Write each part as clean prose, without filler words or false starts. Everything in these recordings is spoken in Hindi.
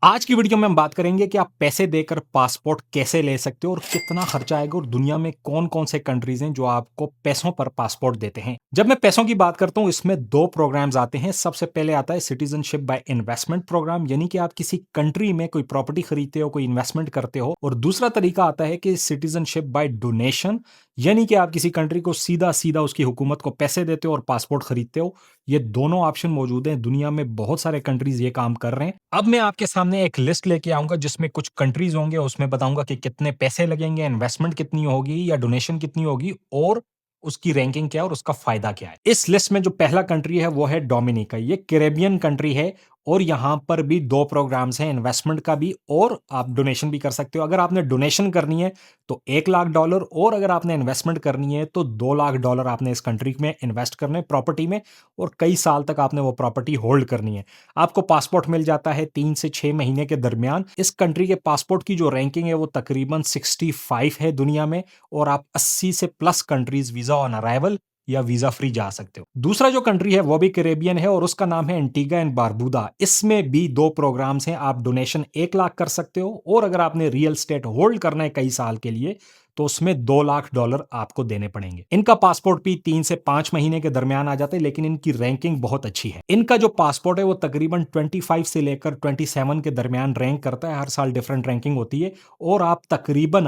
आज की वीडियो में हम बात करेंगे कि आप पैसे देकर पासपोर्ट कैसे ले सकते हो और कितना खर्चा आएगा और दुनिया में कौन-कौन से कंट्रीज हैं जो आपको पैसों पर पासपोर्ट देते हैं। जब मैं पैसों की बात करता हूं इसमें दो प्रोग्राम्स आते हैं। सबसे पहले आता है सिटीजनशिप बाय इन्वेस्टमेंट प्रोग्राम, यानी कि आप किसी कंट्री में कोई प्रॉपर्टी खरीदते हो, कोई इन्वेस्टमेंट करते हो। और दूसरा तरीका आता है कि सिटीजनशिप बाय डोनेशन, यानी कि आप किसी कंट्री को सीधा-सीधा उसकी हुकूमत को पैसे देते हो और पासपोर्ट खरीदते हो। ये दोनों ऑप्शन मौजूद हैं, दुनिया में बहुत सारे कंट्रीज ये काम कर रहे हैं। अब मैं आपके सामने एक लिस्ट लेके आऊँगा जिसमें कुछ कंट्रीज होंगे, उसमें बताऊँगा कि कितने पैसे लगेंगे, इन्वेस्टमेंट कितनी होगी या डोनेशन कितनी होगी और उसकी रैंकिंग क्या है और उसका फ़ायदा क्या है। इस लिस्ट में जो पहला कंट्री है वो है डोमिनिका। ये कैरेबियन कंट्री है और यहाँ पर भी 2 प्रोग्राम्स हैं, इन्वेस्टमेंट का भी और आप डोनेशन भी कर सकते हो। अगर आपने डोनेशन करनी है तो $1,00,000 और अगर आपने इन्वेस्टमेंट करनी है तो $2,00,000 आपने इस कंट्री में इन्वेस्ट करने हैं प्रॉपर्टी में और कई साल तक आपने वो प्रॉपर्टी होल्ड करनी है। आपको पासपोर्ट मिल जाता है 3 से 6 महीने के दरमियान। इस कंट्री के पासपोर्ट की जो रैंकिंग है वो तकरीबन 65 है दुनिया में और आप 80 से plus countries visa on arrival या वीज़ा फ्री जा सकते हो। दूसरा जो कंट्री है वो भी कैरेबियन है और उसका नाम है एंटीगा एंड बारबूदा। इसमें भी 2 प्रोग्राम्स हैं। आप डोनेशन 1,00,000 कर सकते हो और अगर आपने रियल एस्टेट होल्ड करना है कई साल के लिए तो उसमें $2,00,000 आपको देने पड़ेंगे। इनका पासपोर्ट भी 3 से 5 महीने के दरमियान आ जाता है, लेकिन इनकी रैंकिंग बहुत अच्छी है। इनका जो पासपोर्ट है वो तकरीबन 25 से लेकर 27 के दरमियान रैंक करता है। हर साल डिफरेंट रैंकिंग होती है और आप तकरीबन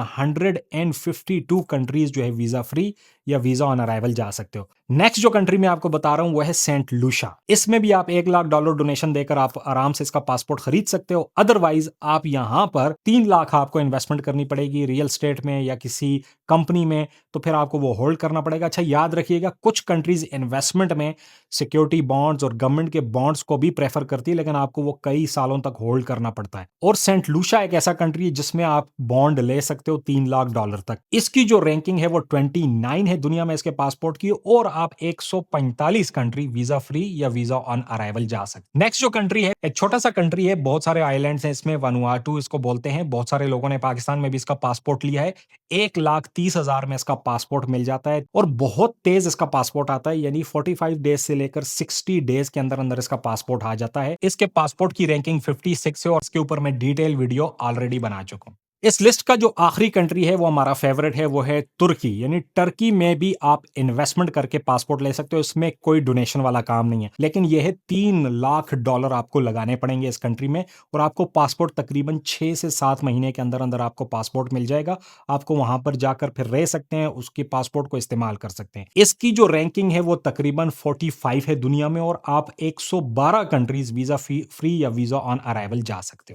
152 कंट्रीज जो है वीजा फ्री या वीजा ऑन अराइवल जा सकते हो। नेक्स्ट जो कंट्री मैं आपको बता रहा हूं वो है सेंट लूशा। इसमें भी आप $1,00,000 डोनेशन देकर आप आराम से इसका पासपोर्ट खरीद सकते हो। अदरवाइज आप यहां पर 3,00,000 आपको इन्वेस्टमेंट करनी पड़ेगी रियल स्टेट में या किसी कंपनी में, तो फिर आपको वो होल्ड करना पड़ेगा। अच्छा याद रखिएगा, कुछ कंट्रीज इन्वेस्टमेंट में सिक्योरिटी बॉन्ड्स और गवर्नमेंट के बॉन्ड्स को भी प्रेफर करती है, लेकिन आपको वो कई सालों तक होल्ड करना पड़ता है। और सेंट लूशा एक ऐसा कंट्री है जिसमें आप बॉन्ड ले सकते हो $3,00,000 तक। इसकी जो रैंकिंग है वो 29 है दुनिया में इसके पासपोर्ट की और आप 145 कंट्री वीजा फ्री या वीजा ऑन अराइवल जा सकते। नेक्स्ट जो कंट्री है एक छोटा सा कंट्री है, बहुत सारे आइलैंड्स हैं इसमें, वनुआटू इसको बोलते हैं। बहुत सारे लोगों ने पाकिस्तान में भी इसका पासपोर्ट लिया है। 1,30,000 में इसका पासपोर्ट मिल जाता है और बहुत तेज इसका पासपोर्ट आता है, यानी 45 डेज से लेकर 60 डेज के अंदर अंदर इसका पासपोर्ट आ जाता है। इसके पासपोर्ट की रैंकिंग 56 है और इसके ऊपर मैं डिटेल वीडियो ऑलरेडी बना चुका हूं। इस लिस्ट का जो आखिरी कंट्री है वो हमारा फेवरेट है, वो है तुर्की। यानी टर्की में भी आप इन्वेस्टमेंट करके पासपोर्ट ले सकते हो, इसमें कोई डोनेशन वाला काम नहीं है, लेकिन यह है $3,00,000 आपको लगाने पड़ेंगे इस कंट्री में और आपको पासपोर्ट तकरीबन 6 से 7 महीने के अंदर अंदर आपको पासपोर्ट मिल जाएगा। आपको वहां पर जाकर फिर रह सकते हैं, उसके पासपोर्ट को इस्तेमाल कर सकते हैं। इसकी जो रैंकिंग है वो तकरीबन 45 है दुनिया में और आप 112 कंट्रीज वीजा फ्री या वीजा ऑन अराइवल जा सकते हो।